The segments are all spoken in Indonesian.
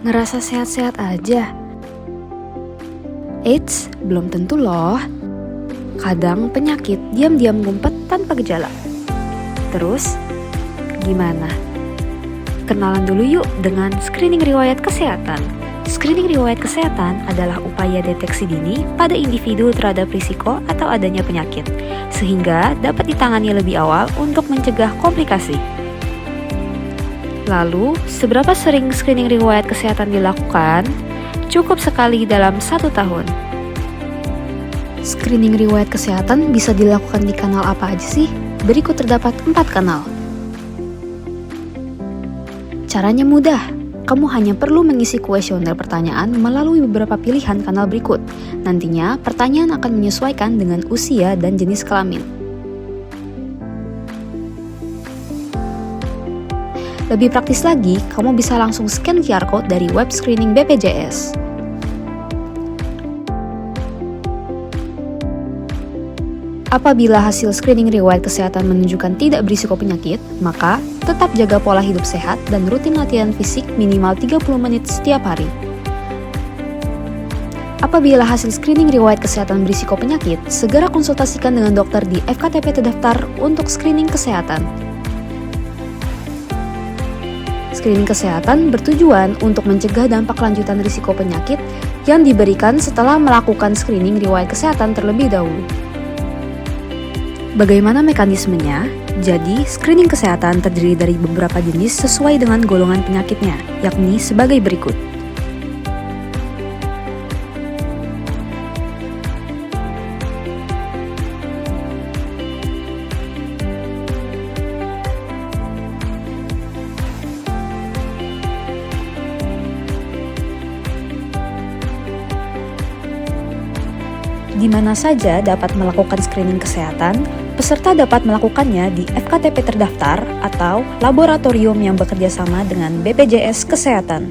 Ngerasa sehat-sehat aja? Eits, belum tentu loh. Kadang penyakit diam-diam ngumpet tanpa gejala. Terus, gimana? Kenalan dulu yuk dengan screening riwayat kesehatan. Screening riwayat kesehatan adalah upaya deteksi dini pada individu terhadap risiko atau adanya penyakit, sehingga dapat ditangani lebih awal untuk mencegah komplikasi. Lalu, seberapa sering screening riwayat kesehatan dilakukan? Cukup sekali dalam 1 tahun. Screening riwayat kesehatan bisa dilakukan di kanal apa aja sih? Berikut terdapat 4 kanal. Caranya mudah. Kamu hanya perlu mengisi kuesioner pertanyaan melalui beberapa pilihan kanal berikut. Nantinya, pertanyaan akan menyesuaikan dengan usia dan jenis kelamin. Lebih praktis lagi, kamu bisa langsung scan QR Code dari web screening BPJS. Apabila hasil screening riwayat kesehatan menunjukkan tidak berisiko penyakit, maka tetap jaga pola hidup sehat dan rutin latihan fisik minimal 30 menit setiap hari. Apabila hasil screening riwayat kesehatan berisiko penyakit, segera konsultasikan dengan dokter di FKTP terdaftar untuk screening kesehatan. Screening kesehatan bertujuan untuk mencegah dampak lanjutan risiko penyakit yang diberikan setelah melakukan screening riwayat kesehatan terlebih dahulu. Bagaimana mekanismenya? Jadi, screening kesehatan terdiri dari beberapa jenis sesuai dengan golongan penyakitnya, yakni sebagai berikut. Di mana saja dapat melakukan screening kesehatan? Peserta dapat melakukannya di FKTP terdaftar atau laboratorium yang bekerja sama dengan BPJS Kesehatan.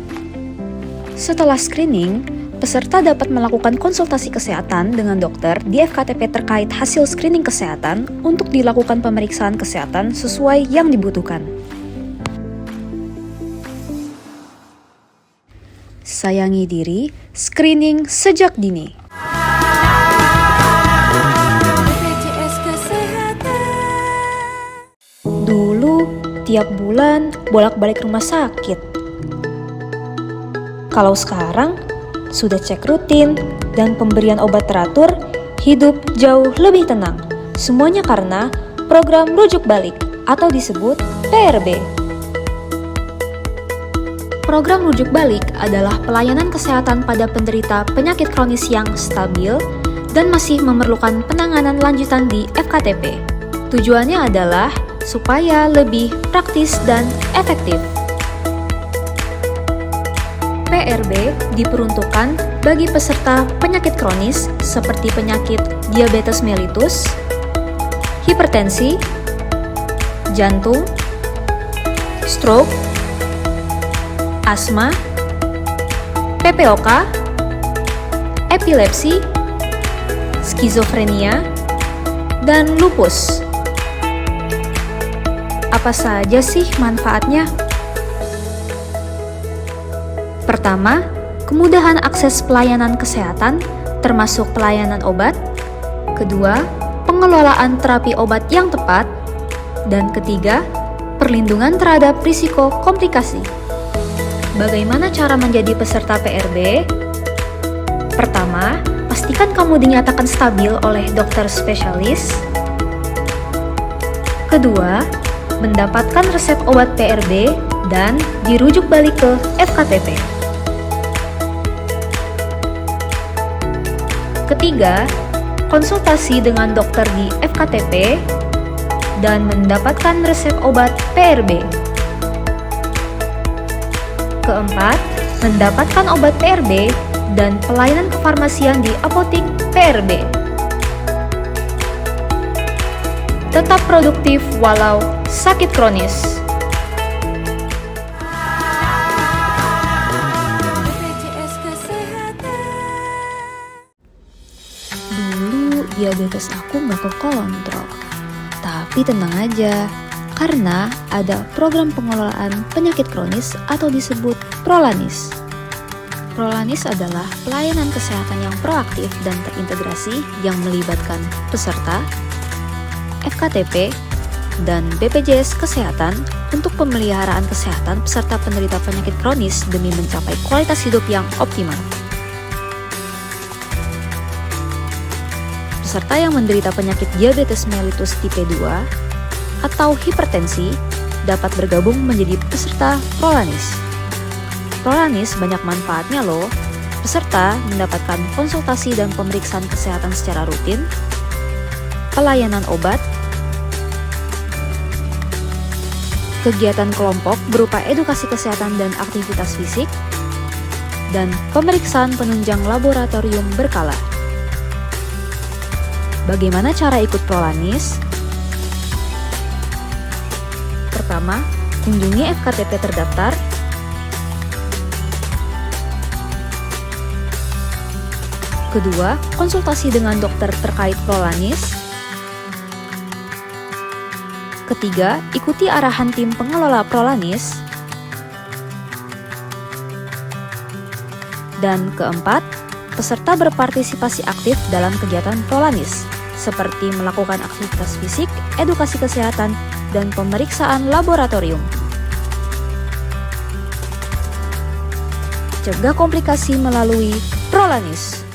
Setelah screening, peserta dapat melakukan konsultasi kesehatan dengan dokter di FKTP terkait hasil screening kesehatan untuk dilakukan pemeriksaan kesehatan sesuai yang dibutuhkan. Sayangi diri, screening sejak dini. Tiap bulan bolak-balik rumah sakit. Kalau sekarang sudah cek rutin dan pemberian obat teratur, hidup jauh lebih tenang. Semuanya karena program rujuk balik atau disebut PRB. Program rujuk balik adalah pelayanan kesehatan pada penderita penyakit kronis yang stabil dan masih memerlukan penanganan lanjutan di FKTP. Tujuannya adalah supaya lebih praktis dan efektif. PRB diperuntukkan bagi peserta penyakit kronis seperti penyakit diabetes mellitus, hipertensi, jantung, stroke, asma, PPOK, epilepsi, skizofrenia, dan lupus. Apa saja sih manfaatnya? Pertama, kemudahan akses pelayanan kesehatan, termasuk pelayanan obat. Kedua, pengelolaan terapi obat yang tepat. Dan ketiga, perlindungan terhadap risiko komplikasi. Bagaimana cara menjadi peserta PRB? Pertama, pastikan kamu dinyatakan stabil oleh dokter spesialis. Kedua, mendapatkan resep obat PRB dan dirujuk balik ke FKTP. Ketiga, konsultasi dengan dokter di FKTP dan mendapatkan resep obat PRB. Keempat, mendapatkan obat PRB dan pelayanan kefarmasian di apotik PRB. Tetap produktif walau sakit kronis. Dulu diabetes aku nggak kekontrol, tapi tenang aja, karena ada program pengelolaan penyakit kronis atau disebut Prolanis. Prolanis adalah pelayanan kesehatan yang proaktif dan terintegrasi yang melibatkan peserta, FKTP, dan BPJS Kesehatan untuk pemeliharaan kesehatan peserta penderita penyakit kronis demi mencapai kualitas hidup yang optimal. Peserta yang menderita penyakit diabetes mellitus tipe 2 atau hipertensi dapat bergabung menjadi peserta Prolanis. Prolanis banyak manfaatnya loh. Peserta mendapatkan konsultasi dan pemeriksaan kesehatan secara rutin, pelayanan obat, kegiatan kelompok berupa edukasi kesehatan dan aktivitas fisik, dan pemeriksaan penunjang laboratorium berkala. Bagaimana cara ikut Prolanis? Pertama, kunjungi FKTP terdaftar. Kedua, konsultasi dengan dokter terkait Prolanis. Ketiga, ikuti arahan tim pengelola Prolanis. Dan keempat, peserta berpartisipasi aktif dalam kegiatan Prolanis, seperti melakukan aktivitas fisik, edukasi kesehatan, dan pemeriksaan laboratorium. Cegah komplikasi melalui Prolanis.